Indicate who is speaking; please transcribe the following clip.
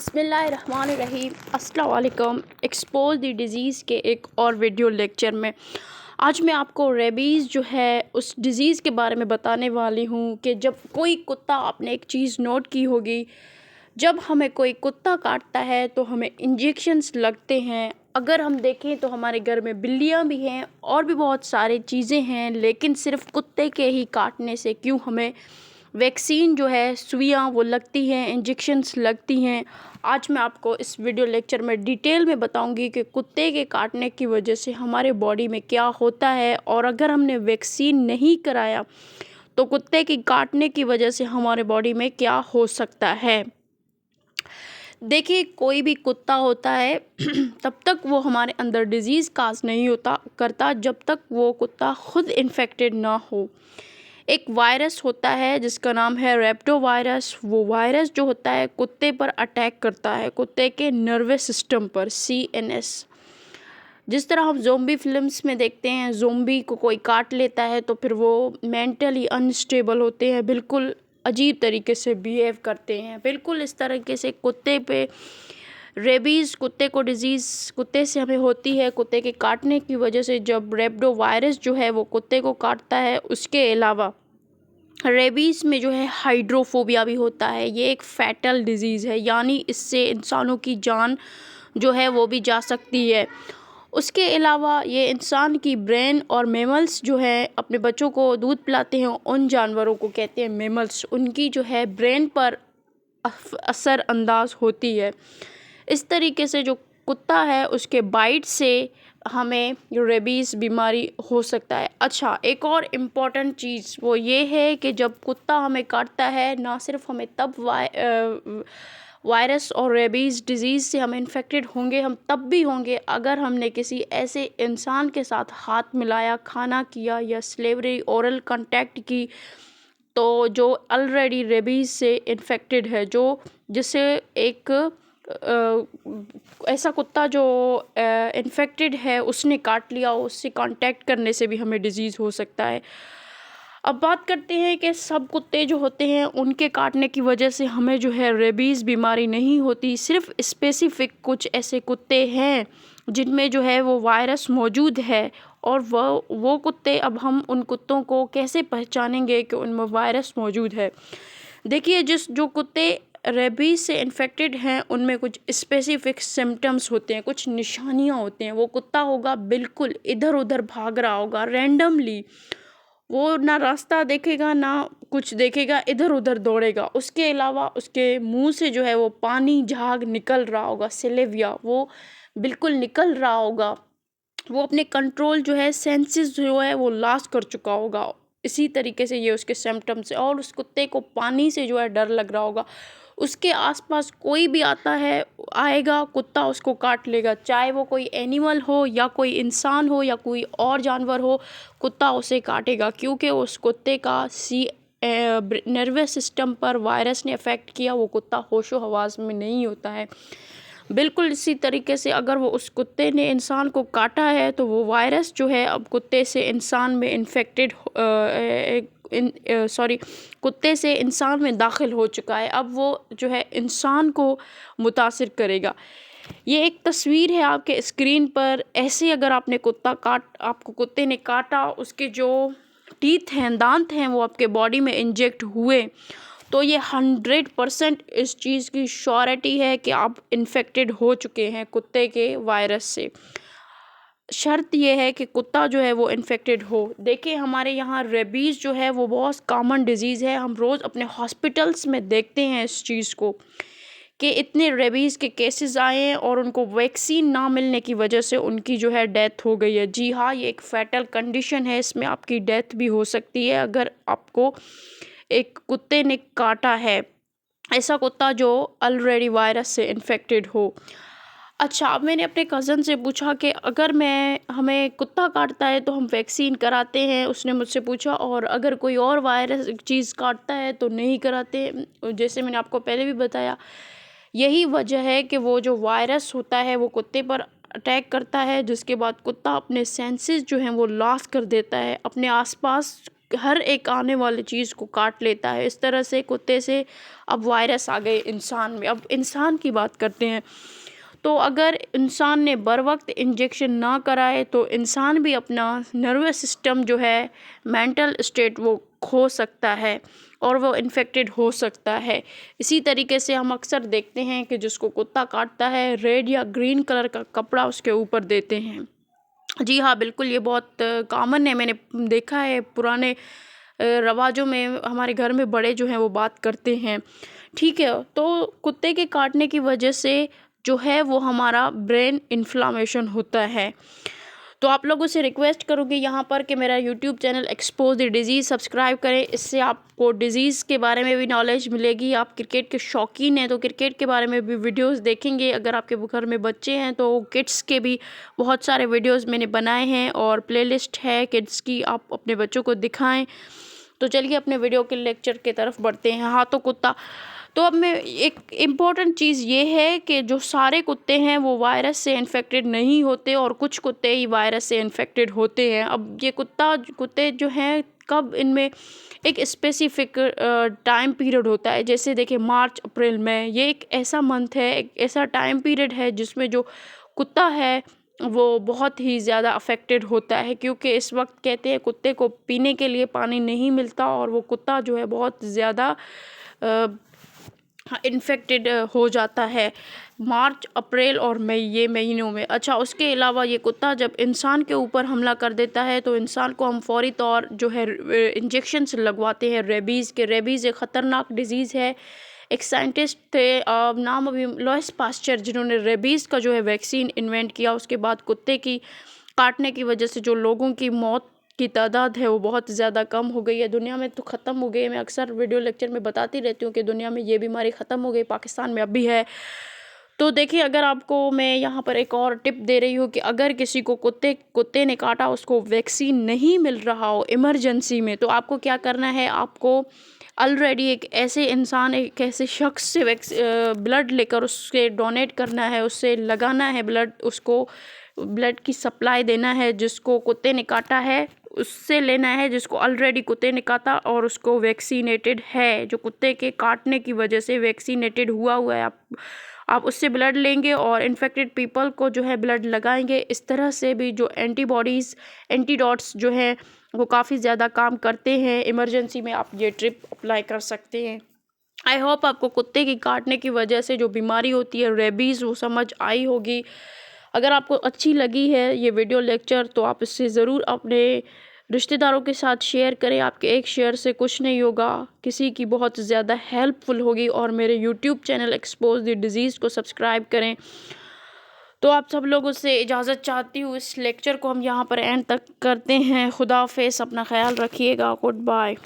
Speaker 1: बिस्मिल्लाहिर्रहमानिर्रहीम। अस्सलाम वालेकुम। एक्सपोज द डिज़ीज़ के एक और वीडियो लेक्चर में आज मैं आपको रेबीज़ जो है उस डिज़ीज़ के बारे में बताने वाली हूँ कि जब कोई कुत्ता, आपने एक चीज़ नोट की होगी, जब हमें कोई कुत्ता काटता है तो हमें इंजेक्शंस लगते हैं। अगर हम देखें तो हमारे घर में बिल्लियाँ भी हैं और भी बहुत सारी चीज़ें हैं, लेकिन सिर्फ कुत्ते के ही काटने से क्यों हमें वैक्सीन जो है, सुइयाँ वो लगती हैं, इंजेक्शंस लगती हैं। आज मैं आपको इस वीडियो लेक्चर में डिटेल में बताऊंगी कि कुत्ते के काटने की वजह से हमारे बॉडी में क्या होता है, और अगर हमने वैक्सीन नहीं कराया तो कुत्ते की काटने की वजह से हमारे बॉडी में क्या हो सकता है। देखिए, कोई भी कुत्ता होता है तब तक वो हमारे अंदर डिज़ीज़ काज नहीं होता करता जब तक वो कुत्ता खुद इन्फेक्टेड ना हो। एक वायरस होता है जिसका नाम है रेप्टो वायरस। वो वायरस जो होता है कुत्ते पर अटैक करता है, कुत्ते के नर्वस सिस्टम पर, CNS। जिस तरह हम ज़ोंबी फिल्म्स में देखते हैं, ज़ोंबी को कोई काट लेता है तो फिर वो मेंटली अनस्टेबल होते हैं, बिल्कुल अजीब तरीके से बिहेव करते हैं। बिल्कुल इस तरीके से कुत्ते पे रेबीज़, कुत्ते को डिज़ीज़ कुत्ते से हमें होती है, कुत्ते के काटने की वजह से। जब रेप्टो वायरस जो है वो कुत्ते को काटता है, उसके अलावा रेबीज़ में जो है हाइड्रोफोबिया भी होता है। ये एक फैटल डिज़ीज़ है, यानी इससे इंसानों की जान जो है वो भी जा सकती है। उसके अलावा ये इंसान की ब्रेन और मेमल्स जो है अपने बच्चों को दूध पिलाते हैं, उन जानवरों को कहते हैं मेमल्स, उनकी जो है ब्रेन पर असर अंदाज होती है। इस तरीके से जो कुत्ता है उसके बाइट से हमें रेबीज़ बीमारी हो सकता है। अच्छा, एक और इम्पॉर्टेंट चीज़ वो ये है कि जब कुत्ता हमें काटता है, ना सिर्फ हमें तब वायरस और रेबीज़ डिज़ीज़ से हम इन्फेक्टेड होंगे, हम तब भी होंगे अगर हमने किसी ऐसे इंसान के साथ हाथ मिलाया, खाना किया या स्लेवरी ओरल कांटेक्ट की, तो जो ऑलरेडी रेबीज़ से इन्फेक्टेड है, जो जिसे एक ऐसा कुत्ता जो इन्फेक्टेड है उसने काट लिया, उससे कांटेक्ट करने से भी हमें डिज़ीज़ हो सकता है। अब बात करते हैं कि सब कुत्ते जो होते हैं उनके काटने की वजह से हमें जो है रेबीज़ बीमारी नहीं होती। सिर्फ स्पेसिफ़िक कुछ ऐसे कुत्ते हैं जिनमें जो है वो वायरस मौजूद है, और वो कुत्ते, अब हम उन कुत्तों को कैसे पहचानेंगे कि उनमें वायरस मौजूद है। देखिए, जो कुत्ते रेबीज़ से इन्फेक्टेड हैं उनमें कुछ स्पेसिफ़िक सिम्पटम्स होते हैं, कुछ निशानियाँ होती हैं। वो कुत्ता होगा बिल्कुल इधर-उधर भाग रहा होगा रैंडमली, वो ना रास्ता देखेगा ना कुछ देखेगा, इधर-उधर दौड़ेगा। उसके अलावा उसके मुँह से जो है वो पानी झाग निकल रहा होगा, सेलेविया वो बिल्कुल निकल रहा होगा। वो अपने कंट्रोल जो है, सेंसेस जो है वो लॉस कर चुका होगा। इसी तरीके से ये उसके सिम्पटम्स हैं, और उस कुत्ते को पानी से जो है डर लग रहा होगा। उसके आसपास कोई भी आता है, आएगा, कुत्ता उसको काट लेगा, चाहे वो कोई एनिमल हो या कोई इंसान हो या कोई और जानवर हो, कुत्ता उसे काटेगा, क्योंकि उस कुत्ते का नर्वस सिस्टम पर वायरस ने अफेक्ट किया। वो कुत्ता होशो हवास में नहीं होता है। बिल्कुल इसी तरीके से अगर वो उस कुत्ते ने इंसान को काटा है तो वो वायरस जो है अब कुत्ते से इंसान में इन्फेक्टेड कुत्ते से इंसान में दाखिल हो चुका है। अब वो जो है इंसान को मुतासिर करेगा। ये एक तस्वीर है आपके स्क्रीन पर। ऐसे अगर आपको कुत्ते ने काटा, उसके जो टीथ हैं, दांत हैं, वो आपके बॉडी में इंजेक्ट हुए, तो ये 100% इस चीज़ की श्योरिटी है कि आप इन्फेक्टेड हो चुके हैं कुत्ते के वायरस से। शर्त ये है कि कुत्ता जो है वो इन्फेक्टेड हो। देखिए, हमारे यहाँ रेबीज़ जो है वो बहुत कॉमन डिज़ीज़ है। हम रोज़ अपने हॉस्पिटल्स में देखते हैं इस चीज़ को कि इतने रेबीज़ के केसेस आए हैं और उनको वैक्सीन ना मिलने की वजह से उनकी जो है डेथ हो गई है। जी हाँ, ये एक फैटल कंडीशन है, इसमें आपकी डेथ भी हो सकती है अगर आपको एक कुत्ते ने काटा है, ऐसा कुत्ता जो ऑलरेडी वायरस से इन्फेक्टेड हो। अच्छा, अब मैंने अपने कज़न से पूछा कि अगर हमें कुत्ता काटता है तो हम वैक्सीन कराते हैं, उसने मुझसे पूछा, और अगर कोई और वायरस चीज़ काटता है तो नहीं कराते। जैसे मैंने आपको पहले भी बताया, यही वजह है कि वो जो वायरस होता है वो कुत्ते पर अटैक करता है, जिसके बाद कुत्ता अपने सेंसेस जो हैं वो लॉस कर देता है, अपने आसपास हर एक आने वाली चीज़ को काट लेता है। इस तरह से कुत्ते से अब वायरस आ गए इंसान में। अब इंसान की बात करते हैं, तो अगर इंसान ने बर वक्त इंजेक्शन ना कराए तो इंसान भी अपना नर्वस सिस्टम जो है, मेंटल स्टेट वो खो सकता है और वो इन्फेक्टेड हो सकता है। इसी तरीके से हम अक्सर देखते हैं कि जिसको कुत्ता काटता है, रेड या ग्रीन कलर का कपड़ा उसके ऊपर देते हैं। जी हाँ, बिल्कुल, ये बहुत कॉमन है। मैंने देखा है पुराने रवाजों में, हमारे घर में बड़े जो हैं वो बात करते हैं। ठीक है, तो कुत्ते के काटने की वजह से जो है वो हमारा ब्रेन इन्फ्लामेशन होता है। तो आप लोगों से रिक्वेस्ट करूँगी यहाँ पर कि मेरा YouTube channel expose the disease subscribe करें। इससे आपको डिज़ीज़ के बारे में भी नॉलेज मिलेगी। आप क्रिकेट के शौकीन हैं तो क्रिकेट के बारे में भी वीडियोस देखेंगे। अगर आपके घर में बच्चे हैं तो किड्स के भी बहुत सारे वीडियोस मैंने बनाए हैं और प्लेलिस्ट है किड्स की, आप अपने बच्चों को दिखाएं। तो चलिए अपने वीडियो के लेक्चर की तरफ बढ़ते हैं। हाँ, तो कुत्ता, तो अब मैं एक इम्पॉर्टेंट चीज़ ये है कि जो सारे कुत्ते हैं वो वायरस से इन्फेक्टेड नहीं होते और कुछ कुत्ते ही वायरस से इन्फेक्टेड होते हैं। अब ये कुत्ते जो हैं, कब इनमें एक स्पेसिफिक टाइम पीरियड होता है। जैसे देखिए, मार्च अप्रैल में, ये एक ऐसा मंथ है, एक ऐसा टाइम पीरियड है जिसमें जो कुत्ता है वो बहुत ही ज़्यादा अफेक्टेड होता है, क्योंकि इस वक्त कहते हैं कुत्ते को पीने के लिए पानी नहीं मिलता और वो कुत्ता जो है बहुत ज़्यादा इन्फेक्टेड हो जाता है मार्च, अप्रैल और मई, ये महीनों में। अच्छा, उसके अलावा ये कुत्ता जब इंसान के ऊपर हमला कर देता है तो इंसान को हम फौरी तौर जो है इंजेक्शन्स लगवाते हैं रेबीज़ के। रेबीज़ एक ख़तरनाक डिज़ीज़ है। एक साइंटिस्ट थे, नाम अभी लुईस पास्चर, जिन्होंने रेबीज़ का जो है वैक्सीन इन्वेंट किया। उसके बाद कुत्ते की काटने की वजह से जो लोगों की मौत की तादाद है वो बहुत ज़्यादा कम हो गई है। दुनिया में तो ख़त्म हो गई है। मैं अक्सर वीडियो लेक्चर में बताती रहती हूँ कि दुनिया में ये बीमारी ख़त्म हो गई, पाकिस्तान में अब भी है। तो देखिए, अगर आपको मैं यहाँ पर एक और टिप दे रही हूँ कि अगर किसी को कुत्ते ने काटा, उसको वैक्सीन नहीं मिल रहा हो इमरजेंसी में, तो आपको क्या करना है, आपको ऑलरेडी एक ऐसे इंसान, एक ऐसे शख्स से ब्लड लेकर उससे डोनेट करना है, उससे लगाना है ब्लड, उसको ब्लड की सप्लाई देना है। जिसको कुत्ते ने काटा है उससे लेना है, जिसको ऑलरेडी कुत्ते ने काटा और उसको वैक्सीनेटेड है, जो कुत्ते के काटने की वजह से वैक्सीनेटेड हुआ है, आप उससे ब्लड लेंगे और इन्फेक्टेड पीपल को जो है ब्लड लगाएंगे। इस तरह से भी जो एंटीबॉडीज़, एंटीडॉट्स जो हैं वो काफ़ी ज़्यादा काम करते हैं। इमरजेंसी में आप ये ट्रिप अप्लाई कर सकते हैं। आई होप आपको कुत्ते की काटने की वजह से जो बीमारी होती है रेबीज़, वो समझ आई होगी। अगर आपको अच्छी लगी है ये वीडियो लेक्चर तो आप इससे ज़रूर अपने रिश्तेदारों के साथ शेयर करें। आपके एक शेयर से कुछ नहीं होगा, किसी की बहुत ज़्यादा हेल्पफुल होगी। और मेरे YouTube channel expose the disease को सब्सक्राइब करें। तो आप सब लोगों से इजाज़त चाहती हूँ। इस लेक्चर को हम यहाँ पर एंड तक करते हैं। खुदा हाफिज़, अपना ख्याल रखिएगा। Good bye.